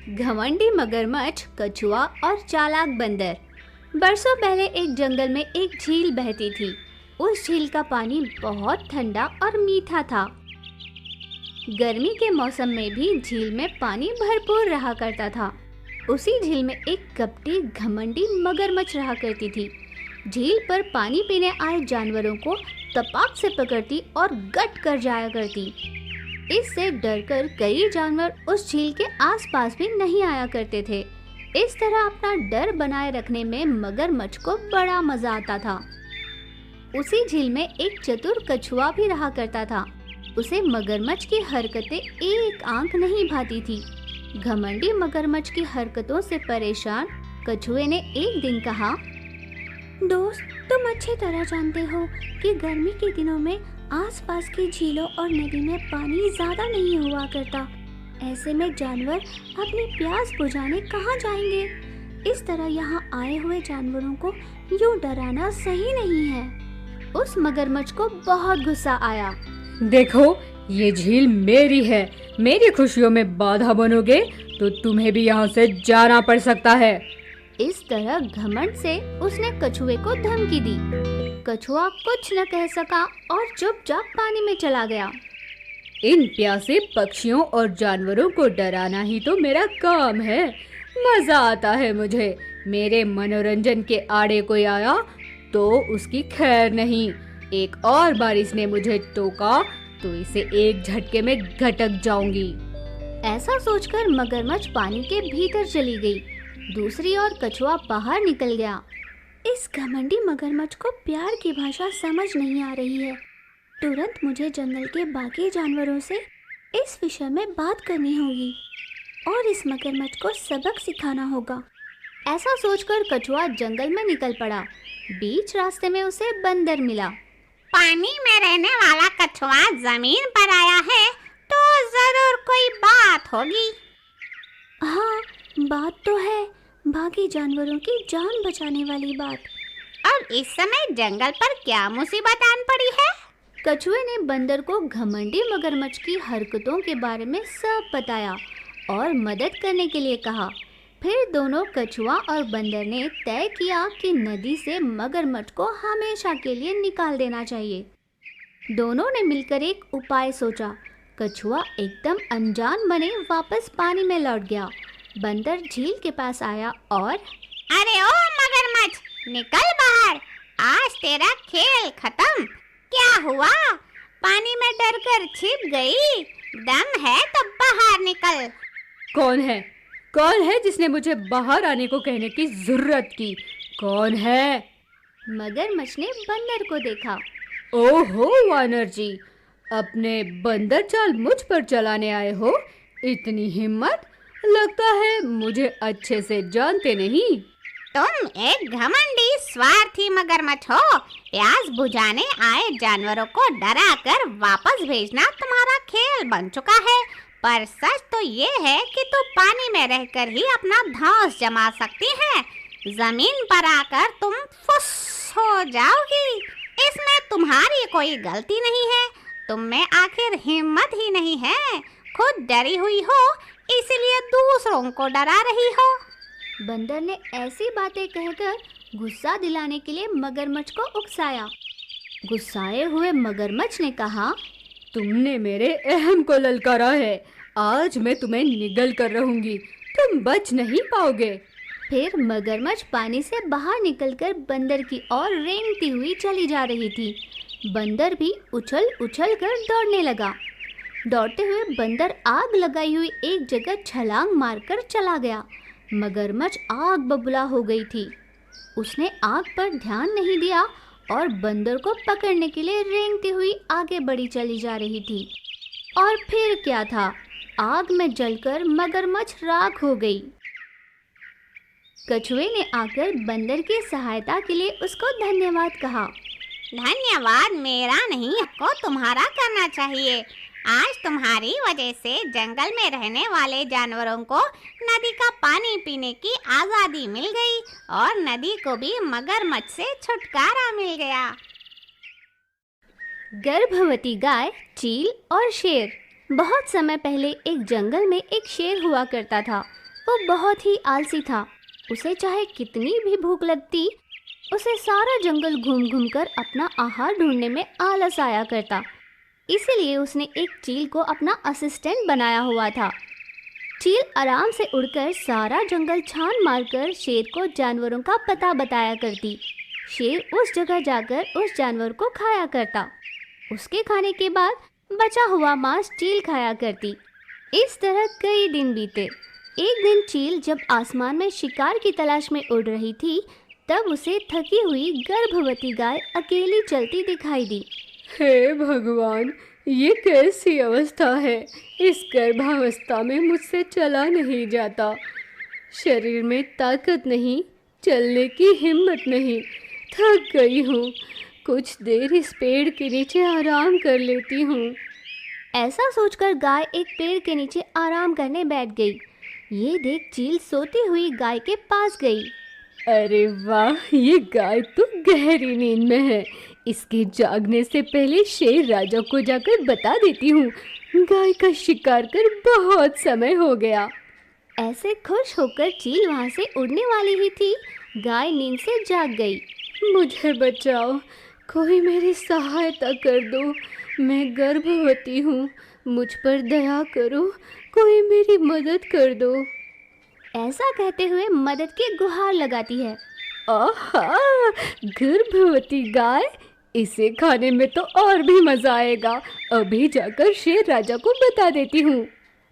घमंडी मगरमच्छ, कछुआ और चालाक बंदर। बरसों पहले एक जंगल में एक झील बहती थी। उस झील का पानी बहुत ठंडा और मीठा था। गर्मी के मौसम में भी झील में पानी भरपूर रहा करता था। उसी झील में एक कपटी घमंडी मगरमच्छ रहा करती थी। झील पर पानी पीने आए जानवरों को तपाक से पकड़ती और गट कर जाया करती। इससे डरकर कई जानवर उस झील के आसपास भी नहीं आया करते थे। इस तरह अपना डर बनाए रखने में मगरमच्छ को बड़ा मजा आता था। उसी झील में एक चतुर कछुआ भी रहा करता था। उसे मगरमच्छ की हरकतें एक आंख नहीं भाती थी। घमंडी मगरमच्छ की हरकतों से परेशान कछुए ने एक दिन कहा, दोस्त, तुम अच्छी तरह जानते हो कि गर्मी के दिनों में आसपास की झीलों और नदी में पानी ज्यादा नहीं हुआ करता। ऐसे में जानवर अपनी प्यास बुझाने कहाँ जाएंगे? इस तरह यहाँ आए हुए जानवरों को यूं डराना सही नहीं है। उस मगरमच्छ को बहुत गुस्सा आया। देखो, ये झील मेरी है। मेरी खुशियों में बाधा बनोगे तो तुम्हें भी यहाँ से जाना पड़ सकता है। इस तरह घमंड से उसने कछुए को धमकी दी। कछुआ कुछ न कह सका और चुपचाप पानी में चला गया। इन प्यासे पक्षियों और जानवरों को डराना ही तो मेरा काम है। मजा आता है मुझे। मेरे मनोरंजन के आड़े कोई आया तो उसकी खैर नहीं। एक और बार इसने मुझे टोका तो इसे एक झटके में घटक जाऊंगी। ऐसा सोचकर मगरमच्छ पानी के भीतर चली गई। दूसरी ओर कछुआ बाहर निकल गया। इस घमंडी मगरमच्छ को प्यार की भाषा समझ नहीं आ रही है। तुरंत मुझे जंगल के बाकी जानवरों से इस विषय में बात करनी होगी और इस मगरमच्छ को सबक सिखाना होगा। ऐसा सोचकर कछुआ जंगल में निकल पड़ा। बीच रास्ते में उसे बंदर मिला। पानी में रहने वाला कछुआ जमीन पर आया है तो जरूर कोई बात होगी। हाँ, बात तो है, बाकी जानवरों की जान बचाने वाली बात। और इस समय जंगल पर क्या मुसीबत आन पड़ी है? कछुए ने बंदर को घमंडी मगरमच्छ की हरकतों के बारे में सब बताया और मदद करने के लिए कहा। फिर दोनों कछुआ और बंदर ने तय किया कि नदी से मगरमच्छ को हमेशा के लिए निकाल देना चाहिए। दोनों ने मिलकर एक उपाय सोचा। कछुआ एकदम अनजान बने वापस पानी में लौट गया। बंदर झील के पास आया और अरे ओ मगरमच्छ, निकल बाहर। आज तेरा खेल खत्म। क्या हुआ? पानी में डरकर छिप गई? दम है तो बाहर निकल। कौन है जिसने मुझे बाहर आने को कहने की जरूरत की? कौन है? मगरमच्छ ने बंदर को देखा। ओहो वानर जी, अपने बंदर चाल मुझ पर चलाने आए हो? इतनी हिम्मत! लगता है मुझे अच्छे से जानते नहीं। तुम एक घमंडी स्वार्थी मगरमच्छ हो। प्यास बुझाने आए जानवरों को डराकर वापस भेजना तुम्हारा खेल बन चुका है। पर सच तो ये है कि तुम पानी में रहकर ही अपना धौंस जमा सकती है। जमीन पर आकर तुम फुस हो जाओगी। इसमें तुम्हारी कोई गलती नहीं है। तुम में आखिर हिम्मत ही नहीं है। खुद डरी हुई हो, इसलिए दूसरों को डरा रही हो। बंदर ने ऐसी बातें कहकर गुस्सा दिलाने के लिए मगरमच्छ को उकसाया। गुस्साए हुए मगरमच्छ ने कहा, तुमने मेरे अहम को ललकारा है। आज मैं तुम्हें निगल कर रहूंगी। तुम बच नहीं पाओगे। फिर मगरमच्छ पानी से बाहर निकलकर बंदर की ओर रेंगती हुई चली जा रही थी। बंदर भी उछल उछल कर दौड़ने लगा। दौड़ते हुए बंदर आग लगाई हुई एक जगह छलांग मारकर चला गया। मगरमच्छ आग बबूला हो गई थी। उसने आग पर ध्यान नहीं दिया और बंदर को पकड़ने के लिए रेंगती हुई आगे बढ़ी चली जा रही थी। और फिर क्या था, आग में जलकर मगरमच्छ राख हो गई। कछुए ने आकर बंदर की सहायता के लिए उसको धन्यवाद कहा। धन्यवाद मेरा नहीं, आपको तुम्हारा करना चाहिए। आज तुम्हारी वजह से जंगल में रहने वाले जानवरों को नदी का पानी पीने की आजादी मिल गई और नदी को भी मगरमच्छ से छुटकारा मिल गया। गर्भवती गाय, चील और शेर। बहुत समय पहले एक जंगल में एक शेर हुआ करता था। वो बहुत ही आलसी था। उसे चाहे कितनी भी भूख लगती, उसे सारा जंगल घूम घूम कर अपना आहार ढूंढने में आलस आया करता। इसीलिए उसने एक चील को अपना असिस्टेंट बनाया हुआ था। चील आराम से उड़कर सारा जंगल छान मारकर शेर को जानवरों का पता बताया करती। शेर उस जगह जाकर उस जानवर को खाया करता। उसके खाने के बाद बचा हुआ मांस चील खाया करती। इस तरह कई दिन बीते। एक दिन चील जब आसमान में शिकार की तलाश में उड़ रही थी, तब उसे थकी हुई गर्भवती गाय अकेली चलती दिखाई दी। हे भगवान, ये कैसी अवस्था है। इस गर्भावस्था में मुझसे चला नहीं जाता। शरीर में ताकत नहीं, चलने की हिम्मत नहीं, थक गई हूँ। कुछ देर इस पेड़ के नीचे आराम कर लेती हूँ। ऐसा सोचकर गाय एक पेड़ के नीचे आराम करने बैठ गई। ये देख चील सोती हुई गाय के पास गई। अरे वाह, ये गाय तो गहरी नींद में है। इसके जागने से पहले शेर राजा को जाकर बता देती हूँ। गाय का शिकार कर बहुत समय हो गया। ऐसे खुश होकर चील वहाँ से उड़ने वाली ही थी, गाय नींद से जाग गई। मुझे बचाओ, कोई मेरी सहायता कर दो। मैं गर्भवती हूँ, मुझ पर दया करो, कोई मेरी मदद कर दो। ऐसा कहते हुए मदद की गुहार लगाती है। आहा, गर्भवती गाय, इसे खाने में तो और भी मजा आएगा। अभी जाकर शेर राजा को बता देती हूँ।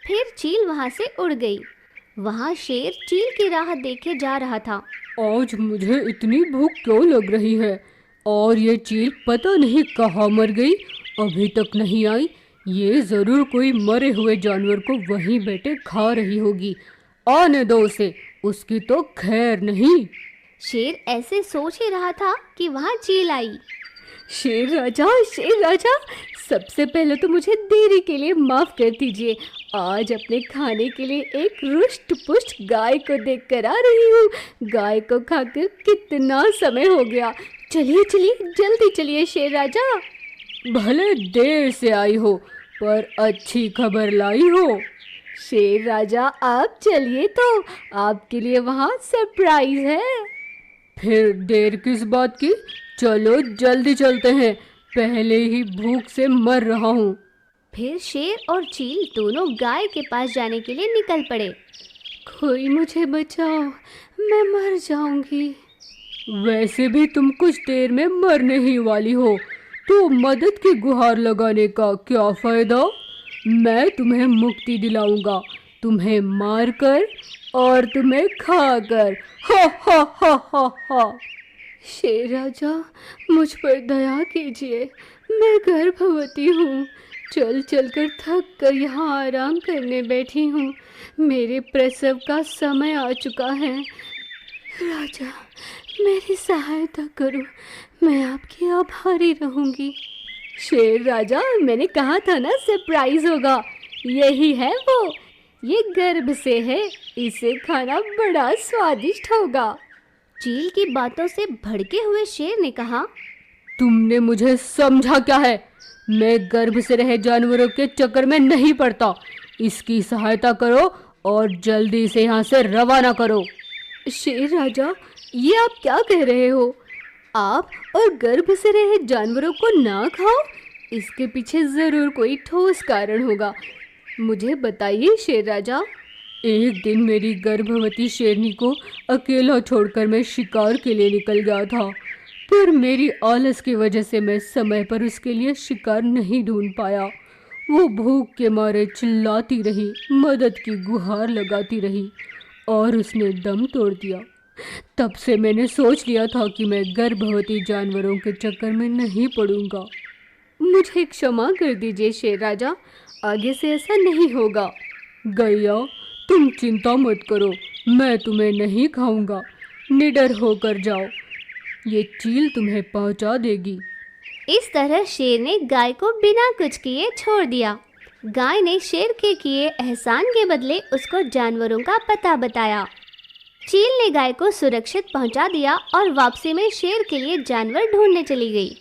फिर चील वहाँ से उड़ गई। वहाँ शेर चील की राह देखे जा रहा था। आज मुझे इतनी भूख क्यों लग रही है, और ये चील पता नहीं कहाँ मर गई, अभी तक नहीं आई। ये जरूर कोई मरे हुए जानवर को वहीं बैठे खा रही होगी। आने दो उसे, उसकी तो खैर नहीं। शेर ऐसे सोच ही रहा था कि वहाँ चील आई। शेर राजा, सबसे पहले तो मुझे देरी के लिए माफ़ कर दीजिए। आज अपने खाने के लिए एक रुष्ट पुष्ट गाय को देख कर आ रही हूँ। गाय को खाकर कितना समय हो गया। चलिए जल्दी चलिए शेर राजा। भले देर से आई हो, पर अच्छी खबर लाई हो। शेर राजा आप चलिए, तो आपके लिए वहाँ सरप्राइज है। फिर देर किस बात की, चलो जल्दी चलते हैं, पहले ही भूख से मर रहा हूँ। फिर शेर और चील दोनों गाय के पास जाने के लिए निकल पड़े। कोई मुझे बचाओ, मैं मर जाऊंगी। वैसे भी तुम कुछ देर में मरने ही वाली हो, तो मदद की गुहार लगाने का क्या फायदा। मैं तुम्हें मुक्ति दिलाऊंगा, तुम्हें मारकर और तुम्हें खाकर। हा हा हा हा हा। शेर राजा, मुझ पर दया कीजिए, मैं गर्भवती हूँ। चल कर थक कर यहाँ आराम करने बैठी हूँ। मेरे प्रसव का समय आ चुका है। राजा, मेरी सहायता करो, मैं आपकी आभारी रहूँगी। शेर राजा, मैंने कहा था ना सरप्राइज होगा। यही है वो, ये गर्भ से है, इसे खाना बड़ा स्वादिष्ट होगा। चील की बातों से भड़के हुए शेर ने कहा, तुमने मुझे समझा क्या है। मैं गर्भ से रहे जानवरों के चक्कर में नहीं पड़ता। इसकी सहायता करो और जल्दी से यहाँ से रवाना करो। शेर राजा, ये आप क्या कह रहे हो। आप और गर्भ से रहे जानवरों को ना खाओ, इसके पीछे ज़रूर कोई ठोस कारण होगा। मुझे बताइए शेर राजा। एक दिन मेरी गर्भवती शेरनी को अकेला छोड़कर मैं शिकार के लिए निकल गया था, पर मेरी आलस की वजह से मैं समय पर उसके लिए शिकार नहीं ढूंढ पाया। वो भूख के मारे चिल्लाती रही, मदद की गुहार लगाती रही, और उसने दम तोड़ दिया। तब से मैंने सोच लिया था कि मैं गर्भवती जानवरों के चक्कर में नहीं पड़ूंगा। मुझे क्षमा कर दीजिए शेर राजा, आगे से ऐसा नहीं होगा। गैया, तुम चिंता मत करो, मैं तुम्हें नहीं खाऊंगा। निडर होकर जाओ, ये चील तुम्हें पहुंचा देगी। इस तरह शेर ने गाय को बिना कुछ किए छोड़ दिया। गाय ने शेर के किए एहसान के बदले उसको जानवरों का पता बताया। चील ने गाय को सुरक्षित पहुंचा दिया और वापसी में शेर के लिए जानवर ढूंढने चली गई।